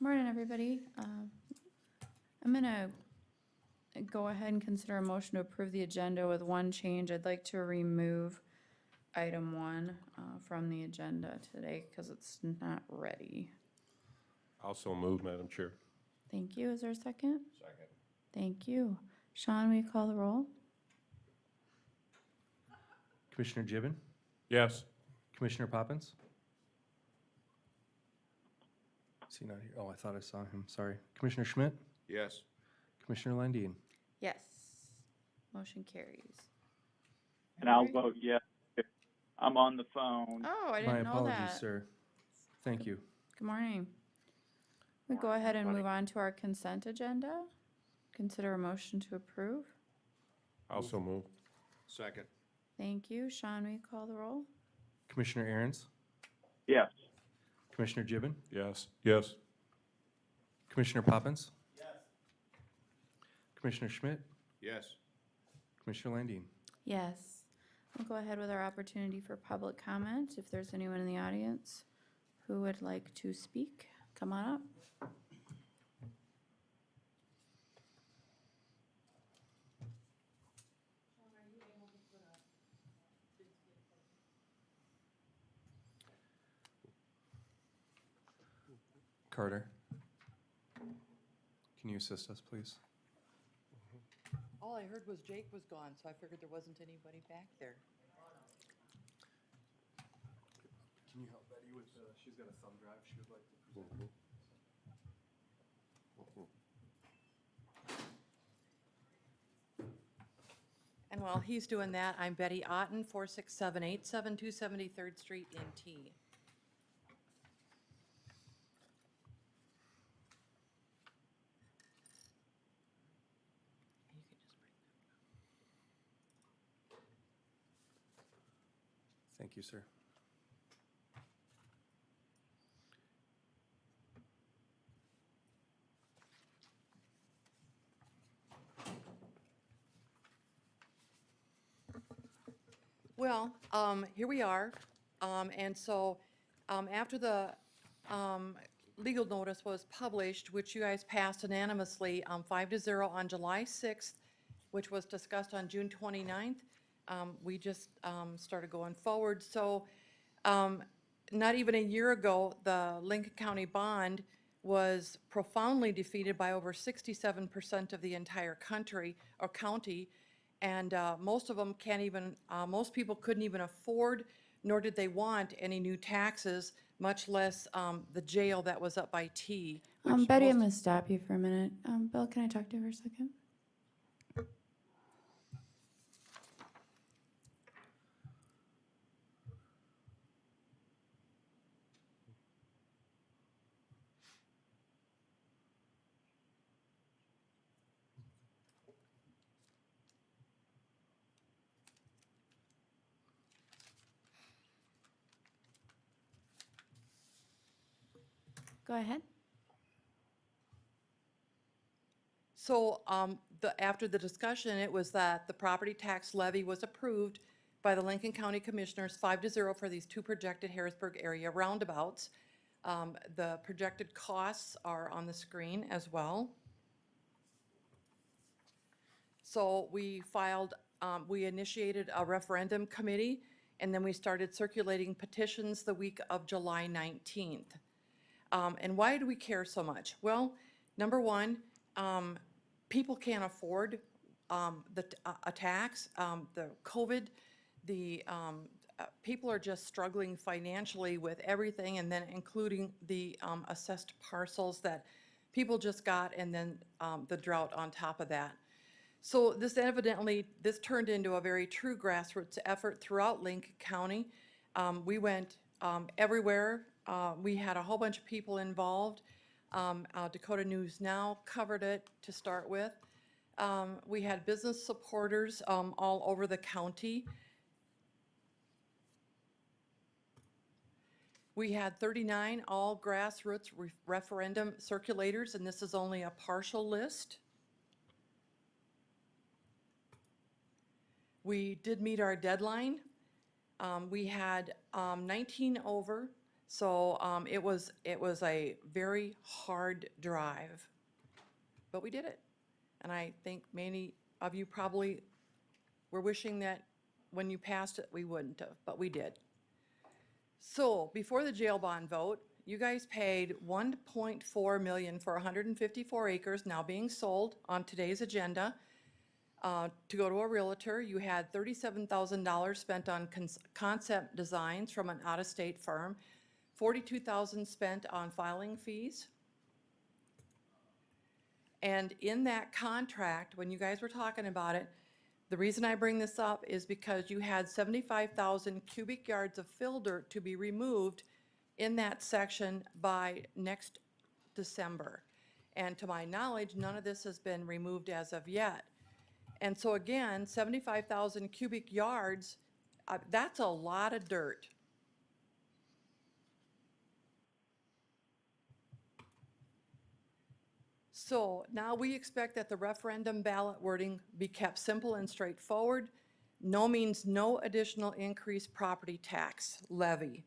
Morning, everybody. I'm gonna go ahead and consider a motion to approve the agenda with one change. I'd like to remove item 1 from the agenda today because it's not ready. Also move, Madam Chair. Thank you. Is there a second? Second. Thank you. Sean, will you call the roll? Commissioner Gibbon, Yes. Commissioner Poppins. Is he not here? Oh, I thought I saw him, sorry. Commissioner Schmidt, Yes. Commissioner Landine. Yes. Motion carries. And I'll Alright. vote yes. I'm on the phone. Oh, I My didn't know apologies, that. sir. Thank you. Good morning. We go ahead and move on to our consent agenda. Consider a motion to approve. Also move. Second. Thank you. Sean, will you call the roll? Commissioner Aaron's, Yes. Commissioner Gibbon, Yes. Yes. Commissioner Poppins. Yes. Commissioner Schmidt, Yes. Commissioner Landine. Yes. We'll go ahead with our opportunity for public comment. If there's anyone in the audience who would like to speak, come on up. Carter, can you assist us, please? All I heard was Jake was gone, so I figured there wasn't anybody back there. Can you help Betty with, she's got a thumb drive she would like to present. And while he's doing that, I'm Betty Otten, 46787 273rd Street in T. You can just bring Thank you, sir. Well, here we are. And so after the legal notice was published, which you guys passed unanimously 5-0 on July 6th, which was discussed on June 29th, we just started going forward. So not even a year ago, the Lincoln County bond was profoundly defeated by over 67% of the entire country or county. And most of them can't even, most people couldn't even afford, nor did they want any new taxes, much less the jail that was up by T. which Betty, I'm most- gonna stop you for a minute. Bill, can I talk to you for a second? Go ahead. So after the discussion, it was that the property tax levy was approved by the Lincoln County Commissioners 5-0 for these two projected Harrisburg area roundabouts. The projected costs are on the screen as well. So we filed, we initiated a referendum committee, and then we started circulating petitions the week of July 19th. And why do we care so much? Well, number one, people can't afford a tax. The COVID, people are just struggling financially with everything, and then including the assessed parcels that people just got, and then the drought on top of that. So this turned into a very true grassroots effort throughout Lincoln County. We went everywhere. We had a whole bunch of people involved. Dakota News Now covered it to start with. We had business supporters all over the county. We had 39 all grassroots referendum circulators, and this is only a partial list. We did meet our deadline. We had 19 over, so it was a very hard drive, but we did it. And I think many of you probably were wishing that when you passed it, we wouldn't have, but we did. So before the jail bond vote, you guys paid $1.4 million for 154 acres now being sold on today's agenda. To go to a realtor, you had $37,000 spent on concept designs from an out-of-state firm, $42,000 spent on filing fees. And in that contract, when you guys were talking about it, the reason I bring this up is because you had 75,000 cubic yards of fill dirt to be removed in that section by next December. And to my knowledge, none of this has been removed as of yet. And so again, 75,000 cubic yards, that's a lot of dirt. So now we expect that the referendum ballot wording be kept simple and straightforward. No means no additional increased property tax levy.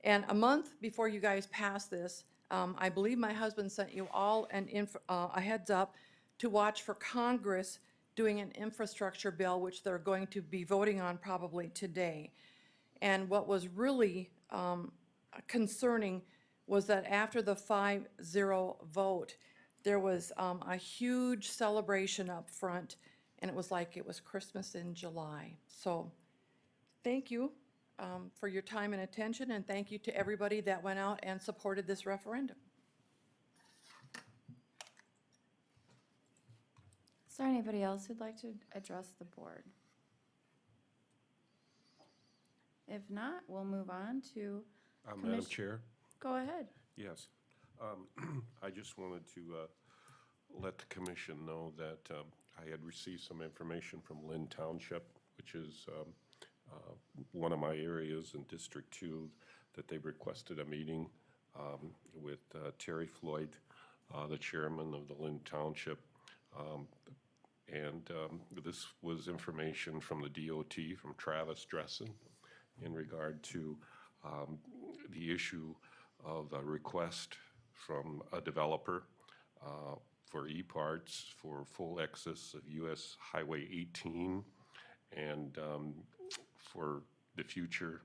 And a month before you guys pass this, I believe my husband sent you all a heads up to watch for Congress doing an infrastructure bill, which they're going to be voting on probably today. And what was really concerning was that after the 5-0 vote, there was a huge celebration up front, and it was like it was Christmas in July. So thank you for your time and attention, and thank you to everybody that went out and supported this referendum. Is there anybody else who'd like to address the board? If not, we'll move on to, Madam Commission- Chair? go ahead. Yes. I just wanted to let the commission know that I had received some information from Lynn Township, which is one of my areas in District 2, that they requested a meeting with Terry Floyd, the chairman of the Lynn Township. And this was information from the DOT, from Travis Dressen, in regard to the issue of a request from a developer for E-parts for full access of US Highway 18. And for the future,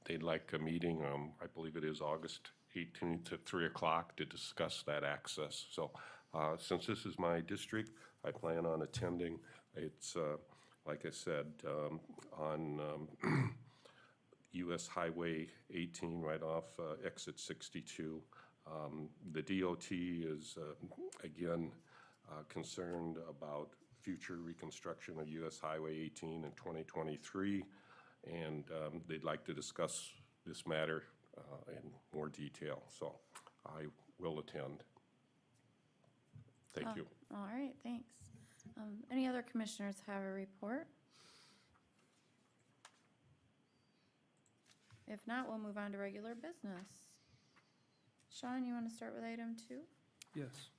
they'd like a meeting, I believe it is August 18th at 3 o'clock, to discuss that access. So since this is my district, I plan on attending. It's, like I said, on US Highway 18, right off exit 62. The DOT is, again, concerned about future reconstruction of US Highway 18 in 2023, and they'd like to discuss this matter in more detail, so I will attend. Thank you. All right, thanks. Any other commissioners have a report? If not, we'll move on to regular business. Sean, you want to start with item 2? Yes.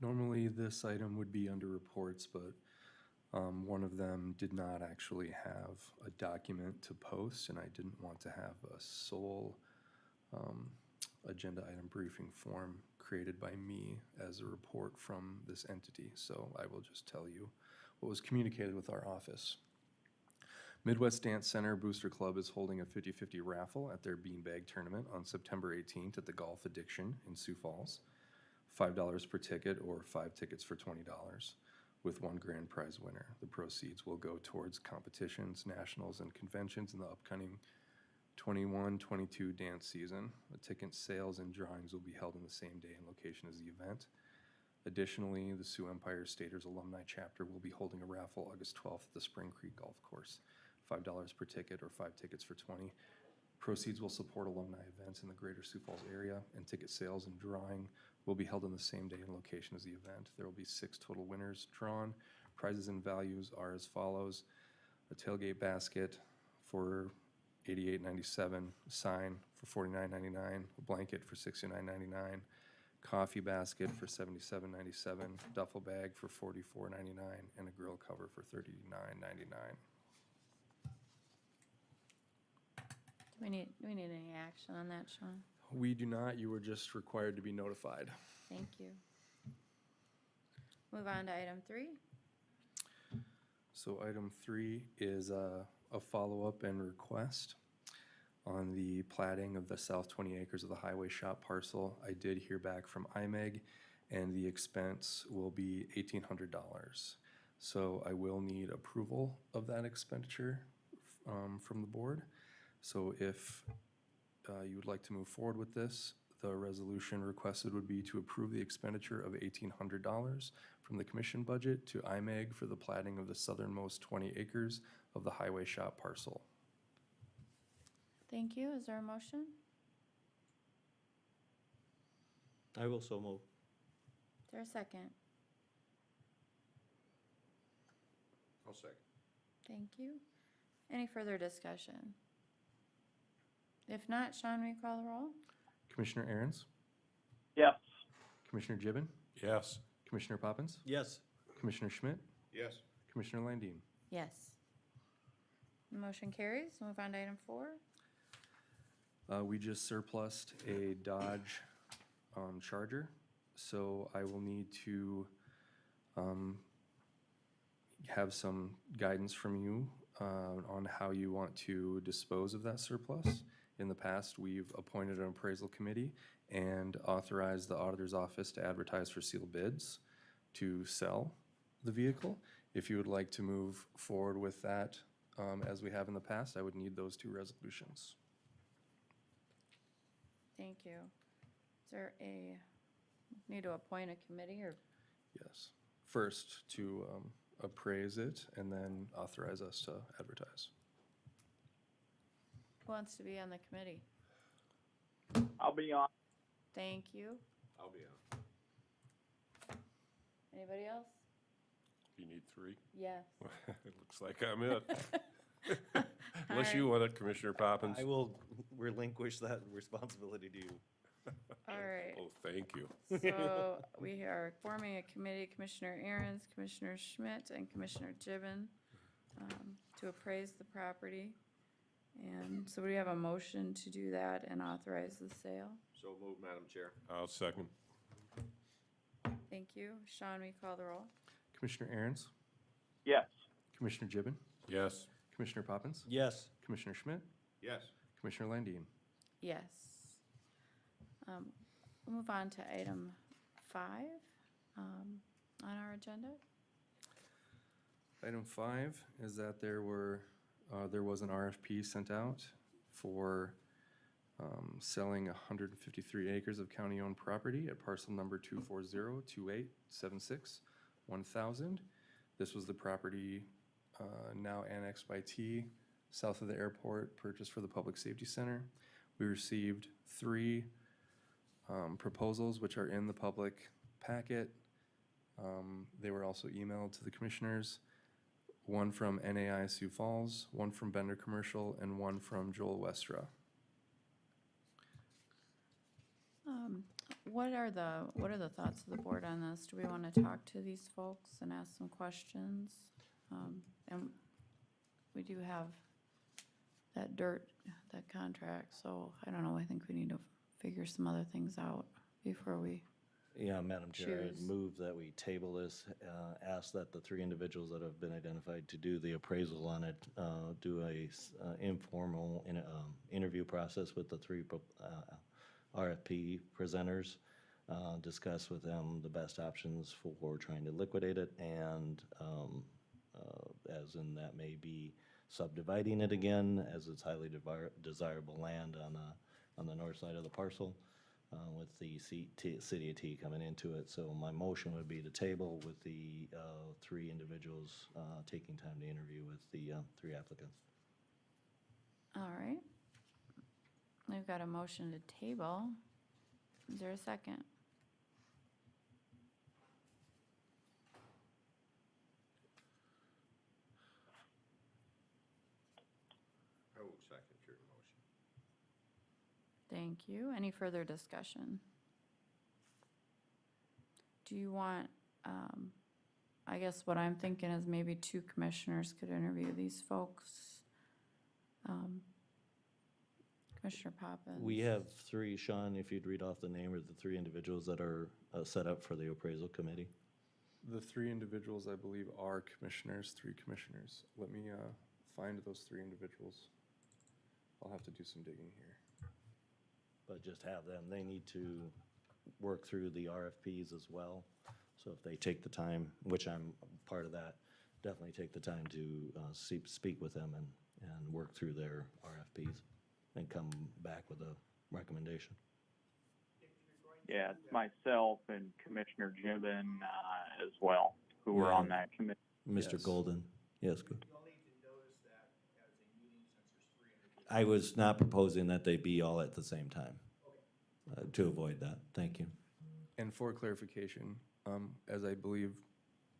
Normally, this item would be under reports, but one of them did not actually have a document to post, and I didn't want to have a sole agenda item briefing form created by me as a report from this entity. So I will just tell you what was communicated with our office. Midwest Dance Center Booster Club is holding a 50-50 raffle at their beanbag tournament on September 18th at the Golf Addiction in Sioux Falls. $5 per ticket, or 5 tickets for $20, with one grand prize winner. The proceeds will go towards competitions, nationals, and conventions in the upcoming 21-22 dance season. The ticket sales and drawings will be held on the same day and location as the event. Additionally, the Sioux Empire Staters Alumni Chapter will be holding a raffle August 12th at the Spring Creek Golf Course. $5 per ticket, or 5 tickets for $20. Proceeds will support alumni events in the greater Sioux Falls area, and ticket sales and drawing will be held on the same day and location as the event. There will be 6 total winners drawn. Prizes and values are as follows: a tailgate basket for $88.97, a sign for $49.99, a blanket for $69.99, coffee basket for $77.97, duffel bag for $44.99, and a grill cover for $39.99. Do we need any action on that, Sean? We do not, you were just required to be notified. Thank you. Move on to item 3. So item 3 is a follow-up and request on the plating of the south 20 acres of the highway shop parcel. I did hear back from IMEG, and the expense will be $1,800. So I will need approval of that expenditure from the board. So if you would like to move forward with this, the resolution requested would be to approve the expenditure of $1,800 from the commission budget to IMEG for the plating of the southernmost 20 acres of the highway shop parcel. Thank you. Is there a motion? I will so move. Is there a second? I'll second. Thank you. Any further discussion? If not, Sean, will you call the roll? Commissioner Aaron's, Yes. Commissioner Gibbon, Yes. Commissioner Poppins, Yes. Commissioner Schmidt, Yes. Commissioner Landine. Yes. Motion carries. Move on to item 4. We just surplused a Dodge Charger, so I will need to have some guidance from you on how you want to dispose of that surplus. In the past, we've appointed an appraisal committee and authorized the auditor's office to advertise for sealed bids to sell the vehicle. If you would like to move forward with that, as we have in the past, I would need those 2 resolutions. Thank you. Is there need to appoint a committee or? Yes. First, to appraise it, and then authorize us to advertise. Who wants to be on the committee? I'll be on. Thank you. I'll be on. Anybody else? You need 3? Yes. It looks like I'm it. Unless you want it, Commissioner Poppins. I will relinquish that responsibility to you. All right. Oh, thank you. So we are forming a committee, Commissioner Aaron's, Commissioner Schmidt, and Commissioner Gibbon, to appraise the property. And so we have a motion to do that and authorize the sale. So moved, Madam Chair. I'll second. Thank you. Sean, will you call the roll? Commissioner Aaron's, Yes. Commissioner Gibbon, Yes. Commissioner Poppins, Yes. Commissioner Schmidt, Yes. Commissioner Landine. Yes. We'll move on to item 5 on our agenda. Item 5 is that there was an RFP sent out for selling 153 acres of county-owned property at parcel number 24028761000. This was the property now annexed by T, south of the airport, purchased for the Public Safety Center. We received 3 proposals, which are in the public packet. They were also emailed to the commissioners. One from NAI Sioux Falls, one from Bender Commercial, and one from Joel Westra. What are the thoughts of the board on this? Do we want to talk to these folks and ask some questions? And we do have that contract, so I don't know, I think we need to figure some other things out before we, Yeah, Madam Chair, I'd Choose. move that we table this, ask that the 3 individuals that have been identified to do the appraisal on it, do a informal interview process with the 3 RFP presenters, discuss with them the best options for trying to liquidate it, and as in that may be subdividing it again, as it's highly desirable land on the north side of the parcel, with the City of T coming into it. So my motion would be to table with the 3 individuals taking time to interview with the 3 applicants. all right. We've got a motion to table. Is there a second? I will second your motion. Thank you. Any further discussion? do you want, I guess what I'm thinking is maybe 2 commissioners could interview these folks. Commissioner Poppins. We have 3, Sean, if you'd read off the name of the 3 individuals that are set up for the appraisal committee. The 3 individuals, I believe, are commissioners, 3 commissioners. Let me find those 3 individuals. I'll have to do some digging here. But just have them, they need to work through the RFPs as well. So if they take the time, which I'm part of that, definitely take the time to speak with them and work through their RFPs and come back with a recommendation. Yeah, it's myself and Commissioner Gibbon, as well, who were on that committee. Mr. Yes. Golden, yes, good. I was not proposing that they be all at the same time, to avoid that, thank you. And for clarification, as I believe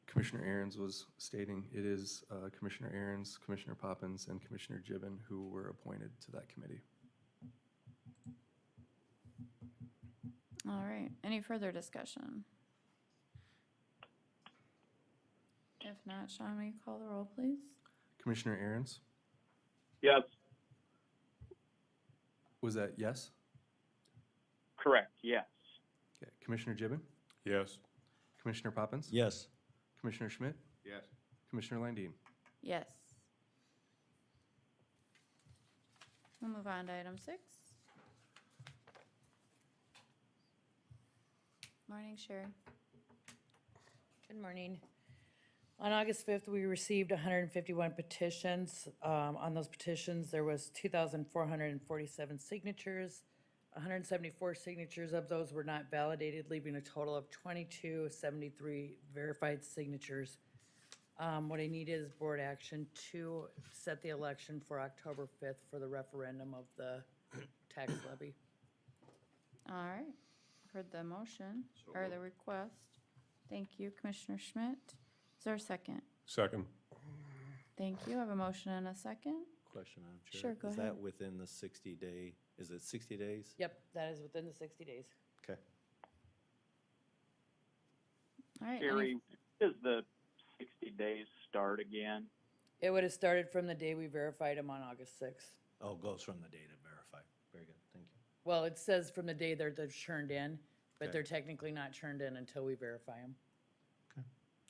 Commissioner Aaron's was stating, it is Commissioner Aaron's, Commissioner Poppins, and Commissioner Gibbon who were appointed to that committee. All right, any further discussion? If not, Sean, will you call the roll, please? Commissioner Aaron's, Yes, was that yes? correct, yes. Okay. Commissioner Gibbon, Yes. Commissioner Poppins? Yes, Commissioner Schmidt, Yes. Commissioner Landine. Yes. We'll move on to item 6. Morning, Sherry. Good morning. On August 5th, we received 151 petitions. On those petitions, there was 2,447 signatures. 174 signatures of those were not validated, leaving a total of 2273 verified signatures. What I need is board action to set the election for October 5th for the referendum of the tax levy. All right, heard the motion, or the request. Thank you, Commissioner Schmidt. Is there a second? Second. Thank you, I have a motion and a second. question, Madam Chair. Sure, go Is ahead. that within the 60-day, is it 60 days? Yep, that is within the 60 days. Okay. All right. Sherry, does the 60 days start again? It would have started from the day we verified them on August 6th. Oh, goes from the date of verify. Very good, thank you. Well, it says from the day they're turned in, but Okay. they're technically not turned in until we verify them.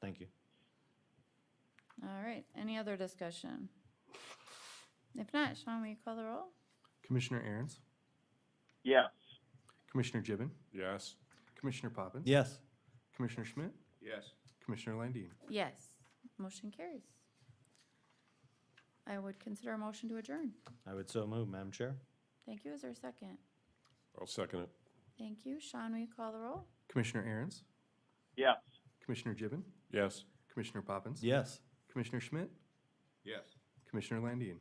Thank you. All right, any other discussion? If not, Sean, will you call the roll? Commissioner Aaron's, Yes. Commissioner Gibbon, Yes. Commissioner Poppins? Yes. Commissioner Schmidt, Yes. Commissioner Landine. Yes, motion carries. I would consider a motion to adjourn. I would so move, Madam Chair. Thank you, is there a second? I'll second it. Thank you, Sean, will you call the roll? Commissioner Aaron's, Yes. Commissioner Gibbon, Yes. Commissioner Poppins? Yes. Commissioner Schmidt, Yes. Commissioner Landine.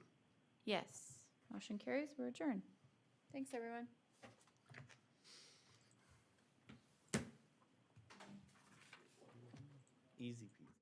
Yes, motion carries, we're adjourned. Thanks, everyone. Easy peasy.